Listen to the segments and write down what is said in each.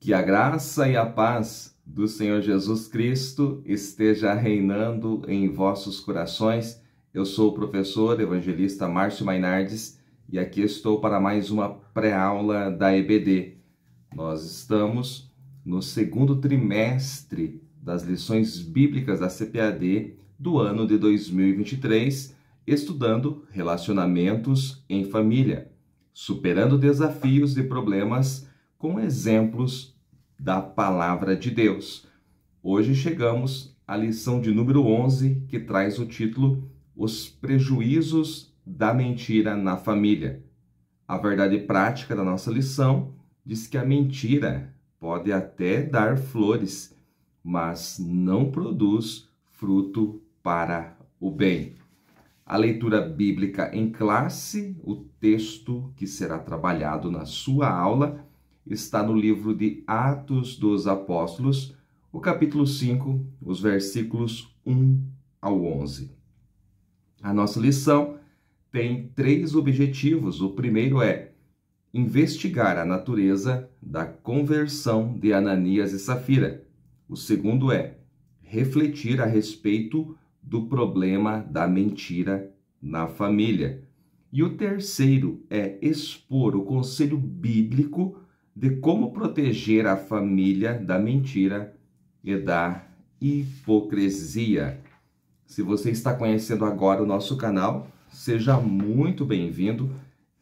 Que a graça e a paz do Senhor Jesus Cristo esteja reinando em vossos corações. Eu sou o professor evangelista Márcio Mainardes e aqui estou para mais uma pré-aula da EBD. Nós estamos no segundo trimestre das lições bíblicas da CPAD do ano de 2023, estudando relacionamentos em família, superando desafios e problemas com exemplos da Palavra de Deus. Hoje chegamos à lição de número 11, que traz o título Os prejuízos da mentira na família. A verdade prática da nossa lição diz que a mentira pode até dar flores, mas não produz fruto para o bem. A leitura bíblica em classe, o texto que será trabalhado na sua aula, está no livro de Atos dos Apóstolos, o capítulo 5, os versículos 1 ao 11. A nossa lição tem 3 objetivos. O primeiro é investigar a natureza da conversão de Ananias e Safira. O segundo é refletir a respeito do problema da mentira na família. E o terceiro é expor o conselho bíblico de como proteger a família da mentira e da hipocrisia. Se você está conhecendo agora o nosso canal, seja muito bem-vindo.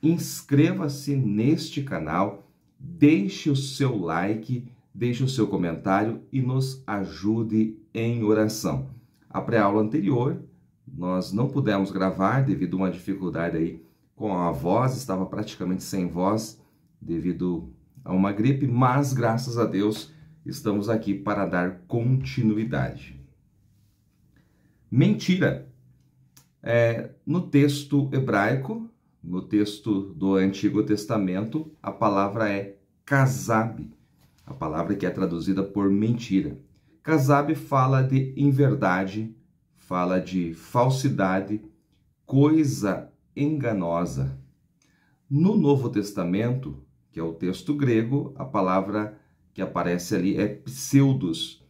Inscreva-se neste canal, deixe o seu like, deixe o seu comentário e nos ajude em oração. A pré-aula anterior, nós não pudemos gravar devido a uma dificuldade aí com a voz, estava praticamente sem voz devido a uma gripe, mas graças a Deus estamos aqui para dar continuidade. Mentira. No texto hebraico, no texto do Antigo Testamento, a palavra é kazab, a palavra que é traduzida por mentira. Kazab fala de inverdade, fala de falsidade, coisa enganosa. No Novo Testamento, que é o texto grego, a palavra que aparece ali é pseudos.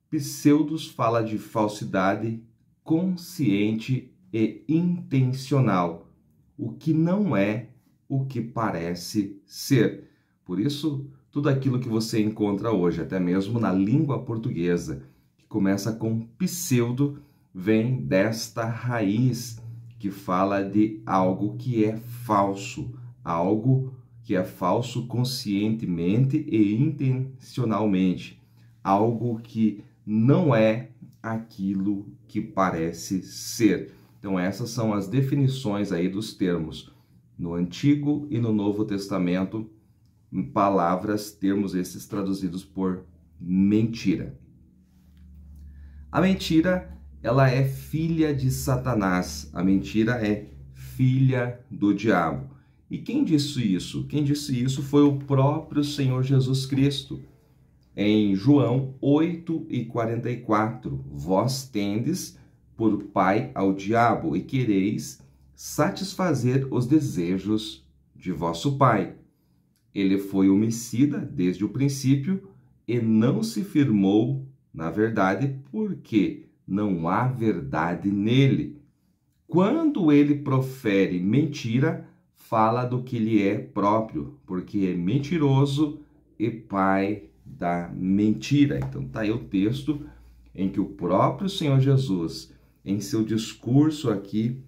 Pseudos fala de falsidade consciente e intencional, o que não é o que parece ser. Por isso, tudo aquilo que você encontra hoje, até mesmo na língua portuguesa, que começa com pseudo, vem desta raiz que fala de algo que é falso, algo que é falso conscientemente e intencionalmente, algo que não é aquilo que parece ser. Então essas são as definições aí dos termos no Antigo e no Novo Testamento, palavras, termos esses traduzidos por mentira. A mentira, ela é filha de Satanás. A mentira é filha do diabo. E quem disse isso? Quem disse isso foi o próprio Senhor Jesus Cristo. Em João 8:44, vós tendes por pai ao diabo e quereis satisfazer os desejos de vosso pai. Ele foi homicida desde o princípio e não se firmou na verdade, porque não há verdade nele. Quando ele profere mentira, fala do que lhe é próprio, porque é mentiroso e pai da mentira. Então está aí o texto em que o próprio Senhor Jesus, em seu discurso aqui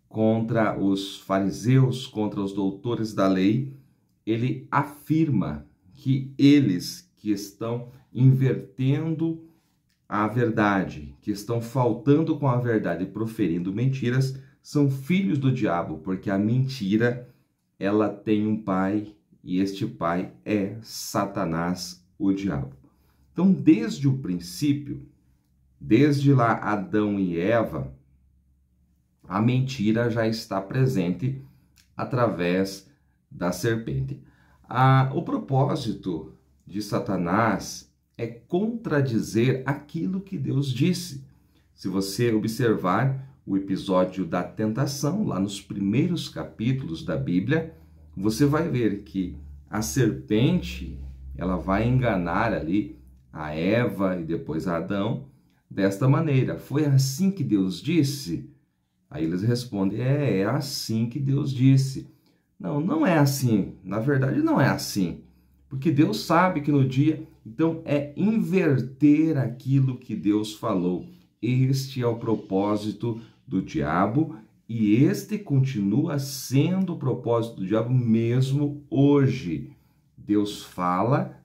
contra os fariseus, contra os doutores da lei, ele afirma que eles que estão invertendo a verdade, que estão faltando com a verdade e proferindo mentiras, são filhos do diabo, porque a mentira, ela tem um pai, e este pai é Satanás, o diabo. Então, desde o princípio, desde lá Adão e Eva, a mentira já está presente através da serpente. O propósito de Satanás é contradizer aquilo que Deus disse. Se você observar o episódio da tentação, lá nos primeiros capítulos da Bíblia, você vai ver que a serpente, ela vai enganar ali a Eva e depois a Adão desta maneira. Foi assim que Deus disse? Aí eles respondem, é assim que Deus disse. Não, não é assim. Na verdade, não é assim. Porque Deus sabe que no dia... Então, é inverter aquilo que Deus falou. Este é o propósito do diabo e este continua sendo o propósito do diabo mesmo hoje. Deus fala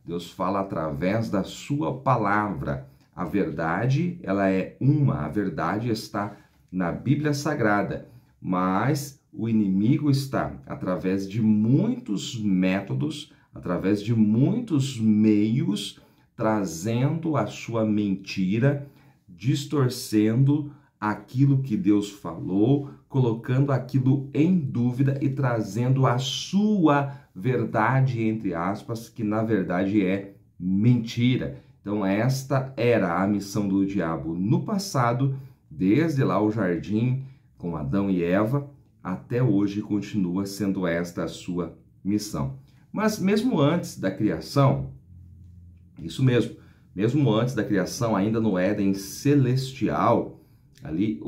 através da sua palavra. A verdade, ela é uma. A verdade está na Bíblia Sagrada, mas o inimigo está através de muitos métodos, através de muitos meios, trazendo a sua mentira, distorcendo aquilo que Deus falou, colocando aquilo em dúvida e trazendo a sua verdade, entre aspas, que na verdade é mentira. Então esta era a missão do diabo no passado, desde lá o jardim com Adão e Eva, até hoje continua sendo esta a sua missão. Mas mesmo antes da criação, isso mesmo antes da criação, ainda no Éden celestial, ali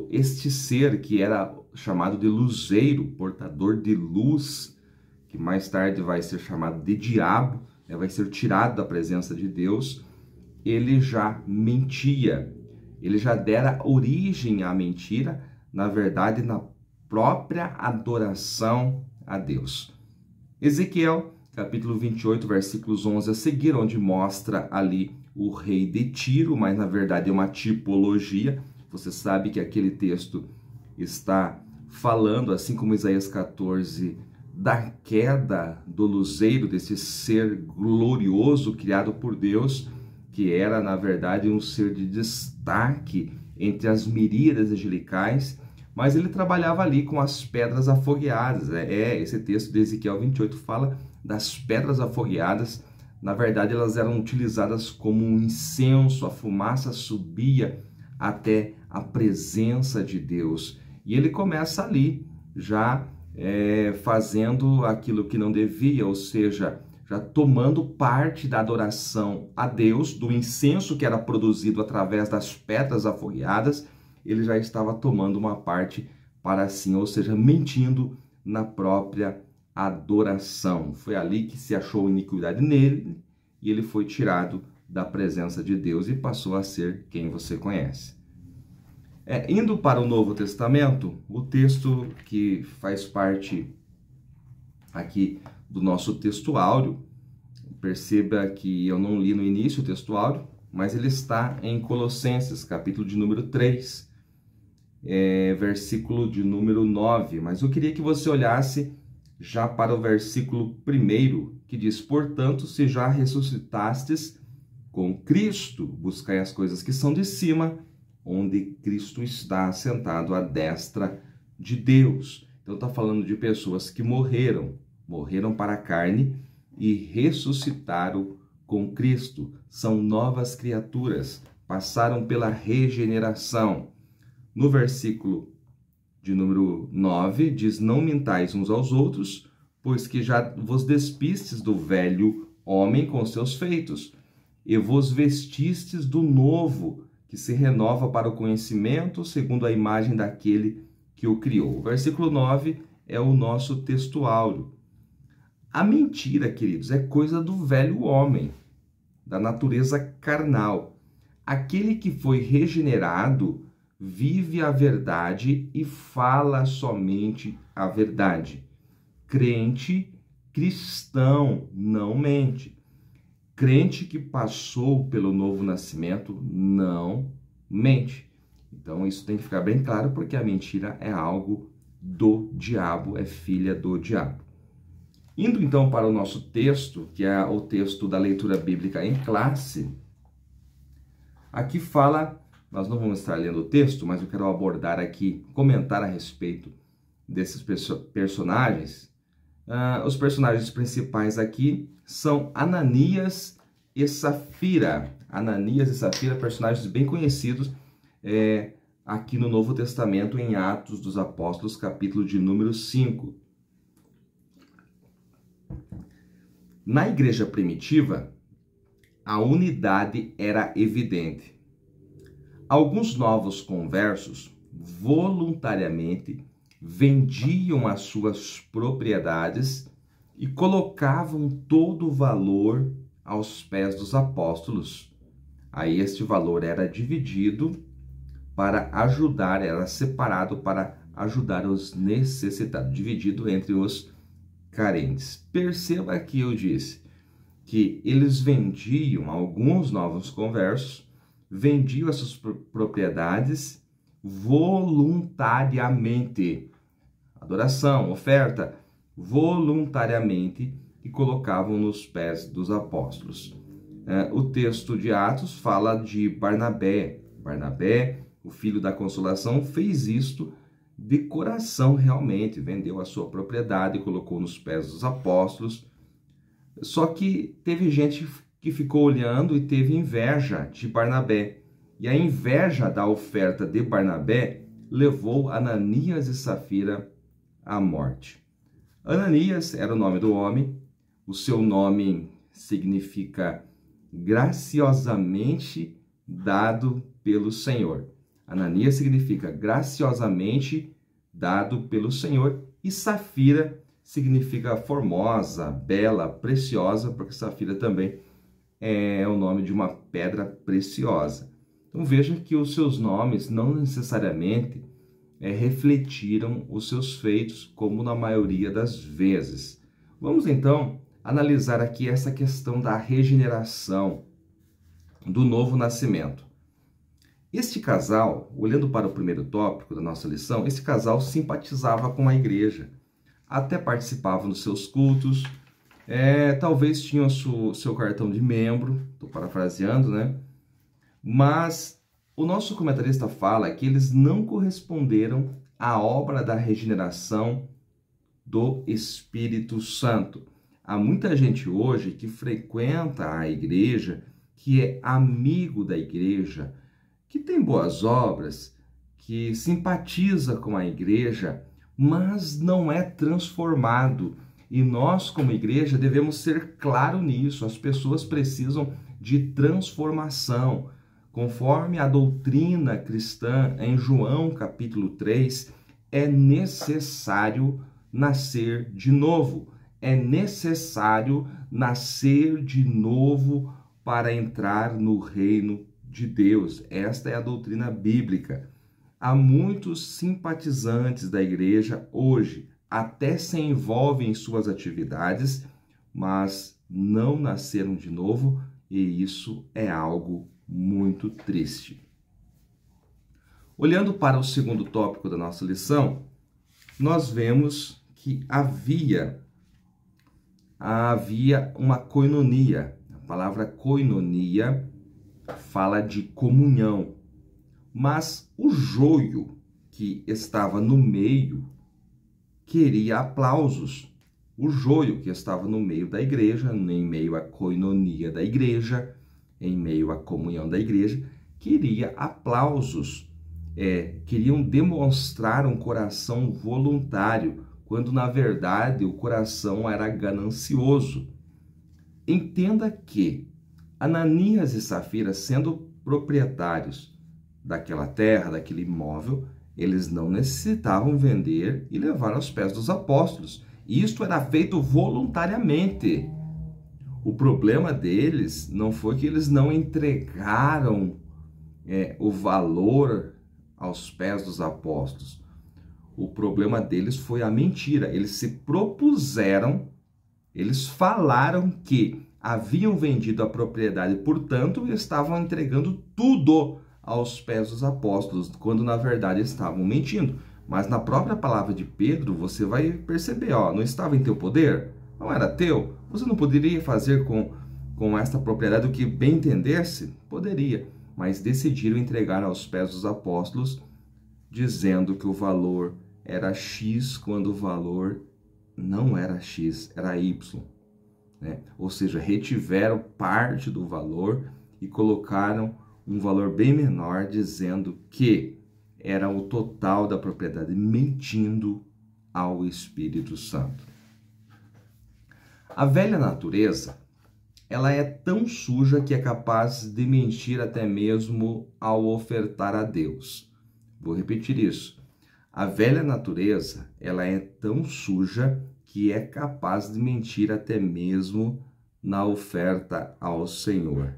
este ser que era chamado de luzeiro, portador de luz, que mais tarde vai ser chamado de diabo, vai ser tirado da presença de Deus, ele já mentia, ele já dera origem à mentira, na verdade, na própria adoração a Deus. Ezequiel, capítulo 28, versículos 11 a seguir, onde mostra ali o rei de Tiro, mas na verdade é uma tipologia. Você sabe que aquele texto está falando, assim como Isaías 14, da queda do luzeiro, desse ser glorioso criado por Deus, que era, na verdade, um ser de destaque entre as miríades angelicais, mas ele trabalhava ali com as pedras afogueadas. Esse texto de Ezequiel 28 fala das pedras afogueadas. Na verdade, elas eram utilizadas como um incenso, a fumaça subia até a presença de Deus. E ele começa ali, já fazendo aquilo que não devia, ou seja, já tomando parte da adoração a Deus, do incenso que era produzido através das pedras afogueadas, ele já estava tomando uma parte para si, ou seja, mentindo na própria adoração. Foi ali que se achou iniquidade nele e ele foi tirado da presença de Deus e passou a ser quem você conhece. Indo para o Novo Testamento, o texto que faz parte aqui do nosso texto áureo, perceba que eu não li no início o texto áureo, mas ele está em Colossenses, capítulo de número 3, versículo de número 9. Mas eu queria que você olhasse já para o versículo 1, que diz: portanto, se já ressuscitastes com Cristo, buscai as coisas que são de cima, onde Cristo está sentado à destra de Deus. Então está falando de pessoas que morreram para a carne e ressuscitaram com Cristo. São novas criaturas, passaram pela regeneração. No versículo de número 9, diz: não mintais uns aos outros, pois que já vos despistes do velho homem com seus feitos, e vos vestistes do novo, que se renova para o conhecimento, segundo a imagem daquele que o criou. O versículo 9 é o nosso texto áureo. A mentira, queridos, é coisa do velho homem, da natureza carnal. Aquele que foi regenerado vive a verdade e fala somente a verdade. Crente, cristão, não mente. Crente que passou pelo novo nascimento não mente. Então isso tem que ficar bem claro, porque a mentira é algo do diabo, é filha do diabo. Indo então para o nosso texto, que é o texto da leitura bíblica em classe, aqui fala, nós não vamos estar lendo o texto, mas eu quero abordar aqui, comentar a respeito desses personagens. Os personagens principais aqui são Ananias e Safira. Ananias e Safira, personagens bem conhecidos aqui no Novo Testamento, em Atos dos Apóstolos, capítulo de número 5. Na igreja primitiva, a unidade era evidente. Alguns novos conversos voluntariamente vendiam as suas propriedades e colocavam todo o valor aos pés dos apóstolos. Aí este valor era dividido para ajudar, era separado para ajudar os necessitados, dividido entre os carentes. Perceba que eu disse que eles vendiam, alguns novos conversos, vendiam as suas propriedades voluntariamente. Adoração, oferta, voluntariamente, e colocavam nos pés dos apóstolos. O texto de Atos fala de Barnabé. Barnabé, o filho da consolação, fez isto de coração realmente, vendeu a sua propriedade e colocou nos pés dos apóstolos. Só que teve gente que ficou olhando e teve inveja de Barnabé. E a inveja da oferta de Barnabé levou Ananias e Safira à morte. Ananias era o nome do homem, o seu nome significa graciosamente dado pelo Senhor. Ananias significa graciosamente dado pelo Senhor, e Safira significa formosa, bela, preciosa, porque Safira também é o nome de uma pedra preciosa. Então veja que os seus nomes não necessariamente refletiram os seus feitos, como na maioria das vezes. Vamos então analisar aqui essa questão da regeneração, do novo nascimento. Este casal, olhando para o primeiro tópico da nossa lição, esse casal simpatizava com a igreja, até participava dos seus cultos, talvez tinha o seu cartão de membro, estou parafraseando, né? Mas o nosso comentarista fala que eles não corresponderam à obra da regeneração do Espírito Santo. Há muita gente hoje que frequenta a igreja, que é amigo da igreja, que tem boas obras, que simpatiza com a igreja, mas não é transformado. E nós, como igreja, devemos ser claros nisso. As pessoas precisam de transformação. Conforme a doutrina cristã, em João capítulo 3, é necessário nascer de novo. É necessário nascer de novo para entrar no reino de Deus. Esta é a doutrina bíblica. Há muitos simpatizantes da igreja hoje, até se envolvem em suas atividades, mas não nasceram de novo, e isso é algo muito triste. Olhando para o segundo tópico da nossa lição, nós vemos que havia uma koinonia. A palavra koinonia fala de comunhão, mas o joio que estava no meio queria aplausos. O joio que estava no meio da igreja, em meio à koinonia da igreja, em meio à comunhão da igreja, queria aplausos. Queriam demonstrar um coração voluntário, quando na verdade o coração era ganancioso. Entenda que Ananias e Safira, sendo proprietários daquela terra, daquele imóvel, eles não necessitavam vender e levar aos pés dos apóstolos. Isto era feito voluntariamente. O problema deles não foi que eles não entregaram o valor aos pés dos apóstolos. O problema deles foi a mentira. Eles se propuseram, eles falaram que haviam vendido a propriedade, portanto, estavam entregando tudo aos pés dos apóstolos, quando na verdade estavam mentindo. Mas na própria palavra de Pedro, você vai perceber, não estava em teu poder, não era teu, você não poderia fazer com esta propriedade o que bem entendesse? Poderia, mas decidiram entregar aos pés dos apóstolos, dizendo que o valor era X, quando o valor não era X, era Y. Ou seja, retiveram parte do valor e colocaram um valor bem menor, dizendo que era o total da propriedade, mentindo ao Espírito Santo. A velha natureza, ela é tão suja que é capaz de mentir até mesmo ao ofertar a Deus. Vou repetir isso. A velha natureza, ela é tão suja que é capaz de mentir até mesmo na oferta ao Senhor.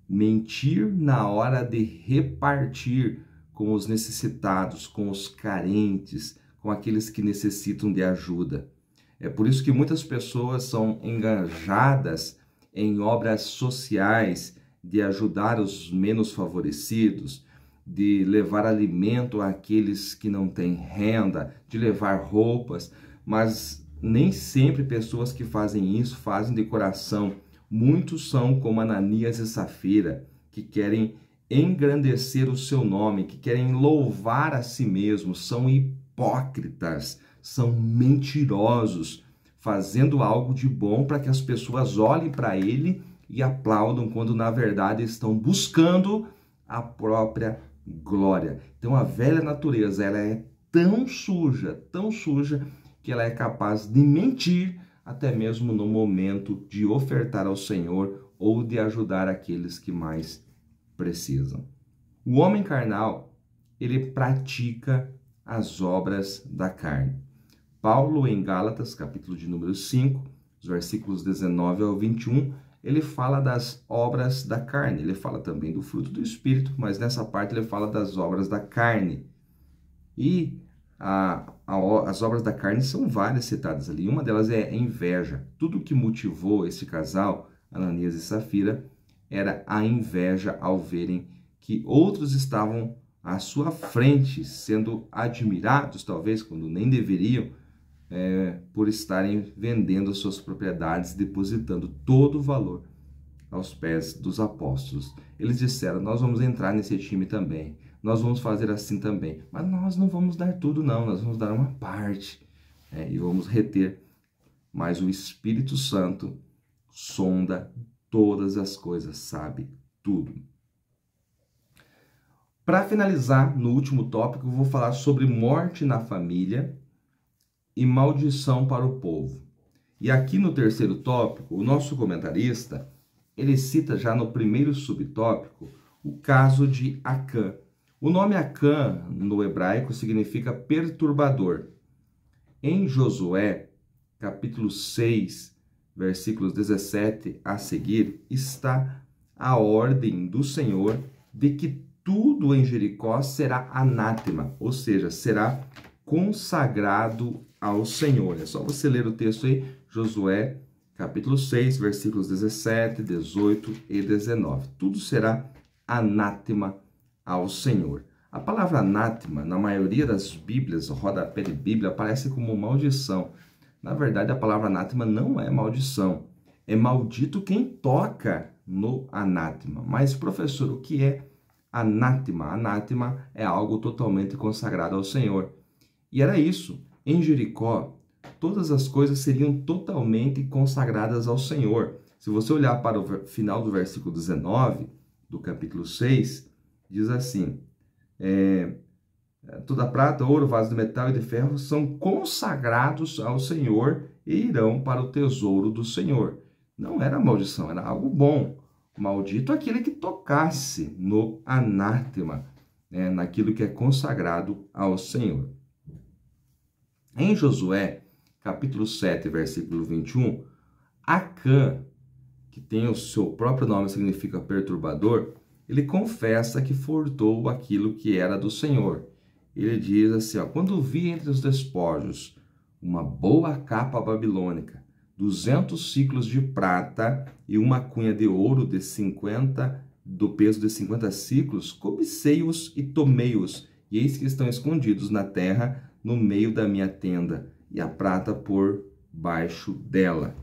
Mentir na hora de repartir com os necessitados, com os carentes, com aqueles que necessitam de ajuda. É por isso que muitas pessoas são engajadas em obras sociais, de ajudar os menos favorecidos, de levar alimento àqueles que não têm renda, de levar roupas, mas nem sempre pessoas que fazem isso fazem de coração. Muitos são como Ananias e Safira, que querem engrandecer o seu nome, que querem louvar a si mesmos, são hipócritas, são mentirosos, fazendo algo de bom para que as pessoas olhem para ele e aplaudam, quando na verdade estão buscando a própria glória. Então a velha natureza, ela é tão suja, que ela é capaz de mentir até mesmo no momento de ofertar ao Senhor ou de ajudar aqueles que mais precisam. O homem carnal, ele pratica as obras da carne. Paulo, em Gálatas, capítulo de número 5, os versículos 19 ao 21, ele fala das obras da carne. Ele fala também do fruto do Espírito, mas nessa parte ele fala das obras da carne. E as obras da carne são várias citadas ali. Uma delas é a inveja. Tudo que motivou esse casal, Ananias e Safira, era a inveja ao verem que outros estavam à sua frente, sendo admirados, talvez, quando nem deveriam, por estarem vendendo suas propriedades, depositando todo o valor aos pés dos apóstolos. Eles disseram: nós vamos entrar nesse time também, nós vamos fazer assim também, mas nós não vamos dar tudo não, nós vamos dar uma parte, e vamos reter. Mas o Espírito Santo sonda todas as coisas, sabe tudo. Para finalizar, no último tópico, eu vou falar sobre morte na família e maldição para o povo. E aqui no terceiro tópico, o nosso comentarista, ele cita já no primeiro subtópico o caso de Acã. O nome Acã no hebraico significa perturbador. Em Josué, capítulo 6, versículos 17 a seguir, está a ordem do Senhor de que tudo em Jericó será anátema, ou seja, será consagrado ao Senhor. É só você ler o texto aí, Josué, capítulo 6, versículos 17, 18 e 19. Tudo será anátema ao Senhor. A palavra anátema, na maioria das Bíblias, o rodapé de Bíblia, aparece como maldição. Na verdade, a palavra anátema não é maldição. É maldito quem toca no anátema. Mas, professor, o que é anátema? Anátema é algo totalmente consagrado ao Senhor. E era isso. Em Jericó, todas as coisas seriam totalmente consagradas ao Senhor. Se você olhar para o final do versículo 19 do capítulo 6, diz assim: toda prata, ouro, vaso de metal e de ferro são consagrados ao Senhor e irão para o tesouro do Senhor. Não era maldição, era algo bom. Maldito aquele que tocasse no anátema, naquilo que é consagrado ao Senhor. Em Josué, capítulo 7, versículo 21, Acã, que tem o seu próprio nome, significa perturbador, ele confessa que furtou aquilo que era do Senhor. Ele diz assim, quando vi entre os despojos uma boa capa babilônica, 200 ciclos de prata e uma cunha de ouro do peso de 50 ciclos, cobicei-os e tomei-os, e eis que estão escondidos na terra, no meio da minha tenda, e a prata por baixo dela.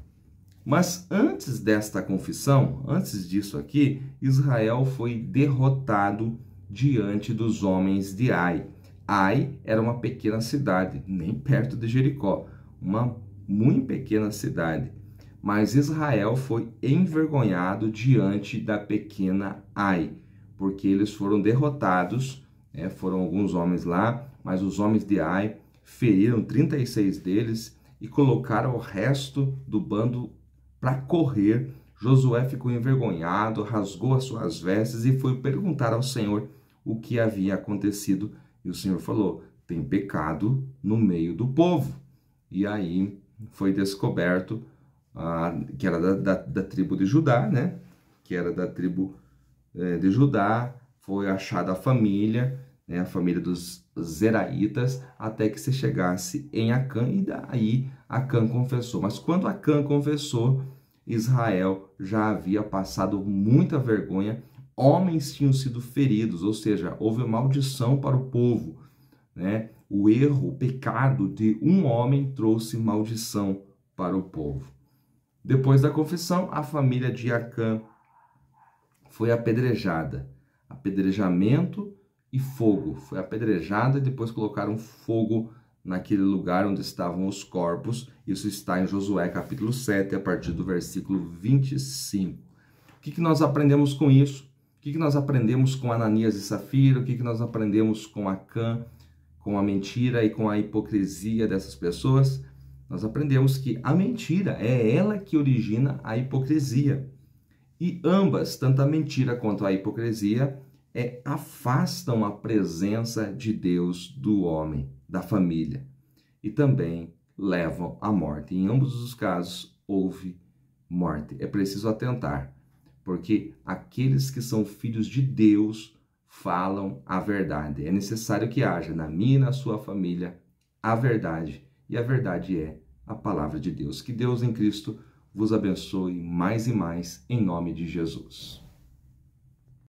Mas antes desta confissão, antes disso aqui, Israel foi derrotado diante dos homens de Ai. Ai era uma pequena cidade, nem perto de Jericó, uma muito pequena cidade. Mas Israel foi envergonhado diante da pequena Ai, porque eles foram derrotados, foram alguns homens lá, mas os homens de Ai feriram 36 deles e colocaram o resto do bando para correr. Josué ficou envergonhado, rasgou as suas vestes e foi perguntar ao Senhor o que havia acontecido. E o Senhor falou: tem pecado no meio do povo. E aí foi descoberto que era da tribo de Judá, né? Que era da tribo de Judá. Foi achada a família, né? A família dos Zeraitas, até que se chegasse em Acã, e daí Acã confessou. Mas quando Acã confessou, Israel já havia passado muita vergonha, homens tinham sido feridos, ou seja, houve maldição para o povo, né? O erro, o pecado de um homem trouxe maldição para o povo. Depois da confissão, a família de Acã foi apedrejada. Apedrejamento e fogo. Foi apedrejada e depois colocaram fogo naquele lugar onde estavam os corpos. Isso está em Josué capítulo 7, a partir do versículo 25. O que nós aprendemos com isso? O que nós aprendemos com Ananias e Safira? O que nós aprendemos com Acã, com a mentira e com a hipocrisia dessas pessoas? Nós aprendemos que a mentira é ela que origina a hipocrisia. E ambas, tanto a mentira quanto a hipocrisia, afastam a presença de Deus do homem, da família, e também levam à morte. Em ambos os casos, houve morte. É preciso atentar, porque aqueles que são filhos de Deus falam a verdade. É necessário que haja na minha e na sua família a verdade, e a verdade é a palavra de Deus. Que Deus em Cristo vos abençoe mais e mais, em nome de Jesus.